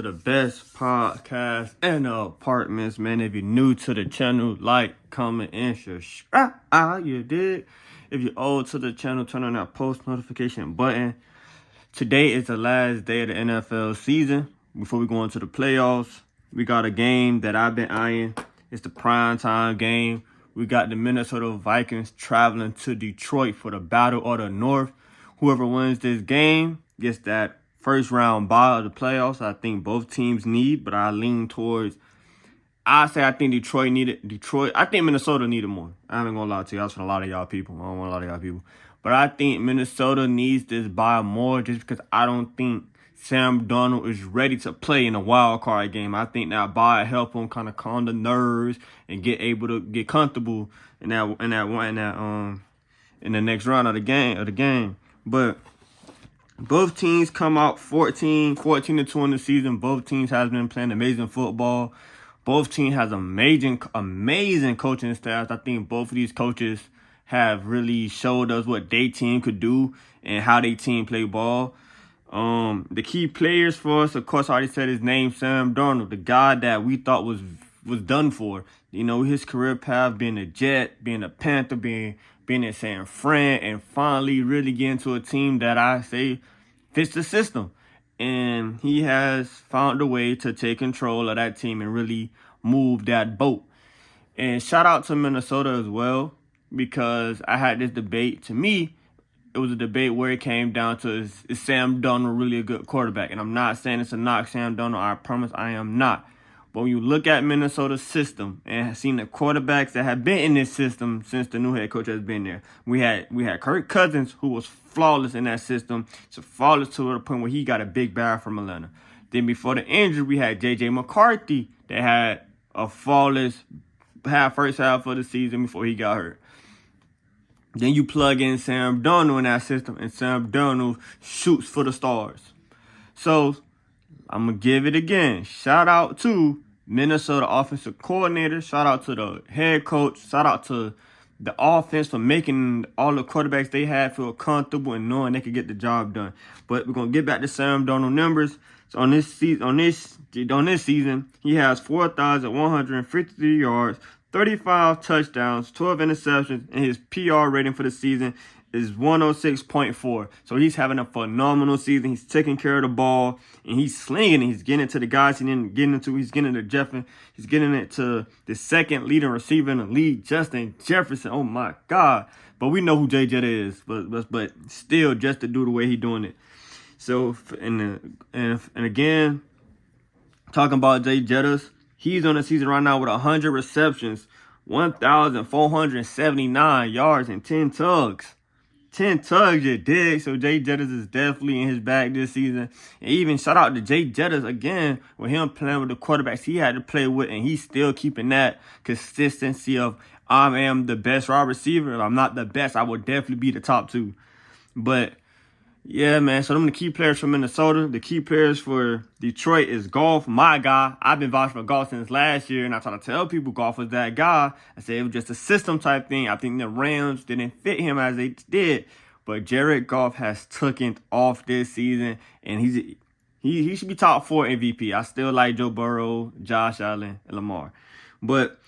to the best podcast in the apartments, man. If you're new to the channel, like, comment, and subscribe. You did. If you're old to the channel, turn on that post notification button. Today is the last day of the NFL season. Before we go into the playoffs, we got a game that I've been eyeing. It's the primetime game. We got the Minnesota Vikings traveling to Detroit for the Battle of the North. Whoever wins this game gets that first round bye of the playoffs. I think both teams need, but I lean towards, I think Detroit needed. I think Minnesota needed more. I ain't gonna lie to you. That's for a lot of y'all people. I don't want a lot of y'all people. But I think Minnesota needs this bye more just because I don't think Sam Darnold is ready to play in a wild card game. I think that bye help him kind of calm the nerves and get able to get comfortable in the next round of the game. But both teams come out 14-2 in the season. Both teams has been playing amazing football. Both teams has amazing coaching staffs. I think both of these coaches have really showed us what their team could do and how their team play ball. The key players for us, of course, I already said his name, Sam Darnold, the guy that we thought was done for. You know, his career path being a Jet, being a Panther, being in San Fran, and finally really getting to a team that I say fits the system. And he has found a way to take control of that team and really move that boat. And shout out to Minnesota as well, because I had this debate. To me, it was a debate where it came down to, is Sam Darnold really a good quarterback? And I'm not saying it's a knock Sam Darnold. I promise I am not. But when you look at Minnesota's system and have seen the quarterbacks that have been in this system since the new head coach has been there, we had Kirk Cousins, who was flawless in that system, so flawless to the point where he got a big bag from Atlanta. Then before the injury, we had J.J. McCarthy that had a flawless first half of the season before he got hurt. Then you plug in Sam Darnold in that system, and Sam Darnold shoots for the stars. So I'm going to give it again. Shout out to Minnesota offensive coordinator. Shout out to the head coach. Shout out to the offense for making all the quarterbacks they had feel comfortable and knowing they could get the job done. But we're going to get back to Sam Darnold numbers. So on this season, he has 4,153 yards, 35 touchdowns, 12 interceptions, and his PR rating for the season is 106.4. So he's having a phenomenal season. He's taking care of the ball, and he's slinging it. He's getting it to the guys he didn't get into. He's getting it to Jefferson. He's getting it to the second leading receiver in the league, Justin Jefferson. Oh, my God. But we know who J. Jetta is. But still, just to do the way he's doing it. So, and again, talking about J. Jettas, he's on the season right now with 100 receptions, 1,479 yards, and 10 tugs. 10 tugs, you dig? So Jay Jettas is definitely in his bag this season. And even shout out to Jay Jettas again, with him playing with the quarterbacks he had to play with, and he's still keeping that consistency of, I am the best wide receiver. If I'm not the best, I will definitely be the top two. But yeah, man, so them the key players for Minnesota. The key players for Detroit is Goff, my guy. I've been vouching for Goff since last year, and I try to tell people Goff was that guy. I said it was just a system type thing. I think the Rams didn't fit him as they did. But Jared Goff has taken off this season, and he should be top 4 MVP. I still like Joe Burrow, Josh Allen, and Lamar. But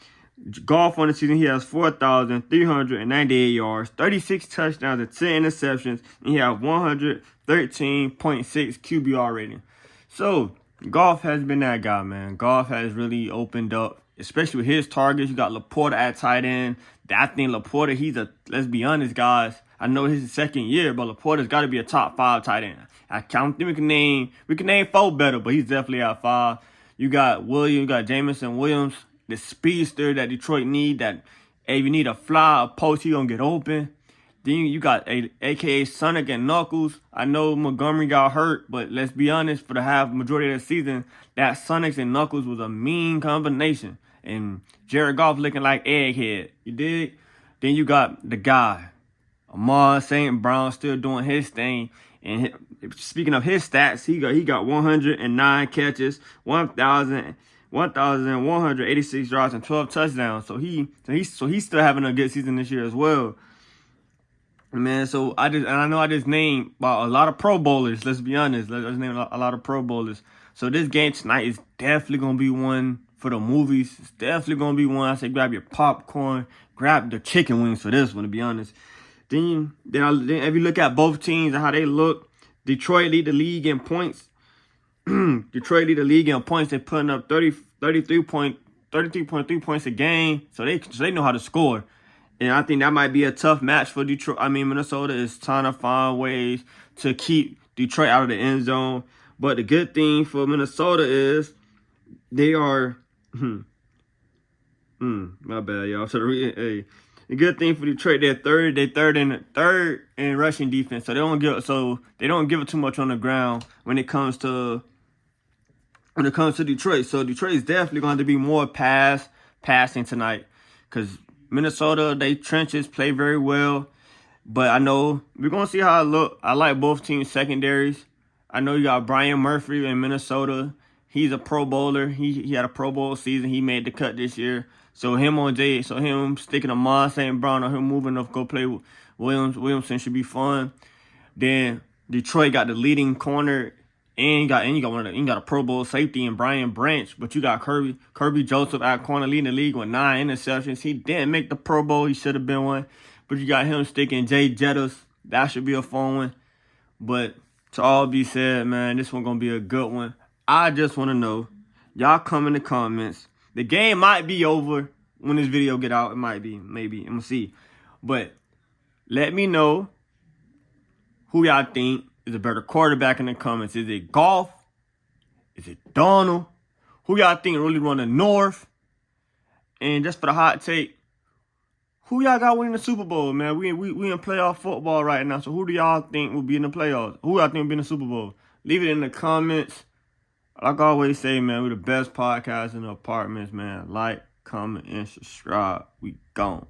Goff on the season, he has 4,398 yards, 36 touchdowns, and 10 interceptions, and he has 113.6 QBR rating. So Goff has been that guy, man. Goff has really opened up, especially with his targets. You got Laporta at tight end. I think Laporta, let's be honest, guys. I know this is his second year, but Laporta's got to be a top 5 tight end. I don't think we can name 4 better, but he's definitely at 5. You got Jameson Williams, the speedster that Detroit need, that if you need a fly, a post, he gonna get open. Then you got a.k.a. Sonic and Knuckles. I know Montgomery got hurt, but let's be honest, for the majority of the season, that Sonics and Knuckles was a mean combination. And Jared Goff looking like Egghead. You dig? Then you got the guy, Amon St. Brown, still doing his thing. And speaking of his stats, he got 109 catches, 1,186 yards, and 12 touchdowns. So he's still having a good season this year as well. Man, so I know I just named a lot of Pro Bowlers. Let's be honest. Let's name a lot of Pro Bowlers. So this game tonight is definitely gonna be one for the movies. It's definitely gonna be one. I say grab your popcorn, grab the chicken wings for this one. To be honest, then if you look at both teams and how they look, Detroit lead the league in points. Detroit lead the league in points. They're putting up 33.3 points a game. So they know how to score. And I think that might be a tough match for Detroit. I mean, Minnesota is trying to find ways to keep Detroit out of the end zone. But the good thing for Minnesota is they are my bad, y'all. So the good thing for Detroit, they're third in rushing defense. So they don't give it too much on the ground when it comes to Detroit. So Detroit is definitely going to be more passing tonight, because Minnesota, they trenches play very well. But I know we're going to see how it look. I like both teams' secondaries. I know you got Brian Murphy in Minnesota. He's a Pro Bowler. He had a Pro Bowl season. He made the cut this year. So him sticking Amon St. Brown or him moving up go play with Williamson should be fun. Then Detroit got the leading corner, and you got a Pro Bowl safety in Brian Branch, but you got Kirby Joseph at corner leading the league with 9 interceptions. He didn't make the Pro Bowl. He should have been one. But you got him sticking Jay Jettas. That should be a fun one. But to all be said, man, this one gonna be a good one. I just want to know, y'all come in the comments. The game might be over when this video get out. It might be, maybe. I'm gonna see. But let me know who y'all think is a better quarterback in the comments. Is it Goff? Is it Darnold? Who y'all think really run the North? And just for the hot take, who y'all got winning the Super Bowl, man? We in playoff football right now. So who do y'all think will be in the playoffs? Who y'all think will be in the Super Bowl? Leave it in the comments. Like I always say, man, we're the best podcast in the apartments, man. Like, comment, and subscribe. We gone.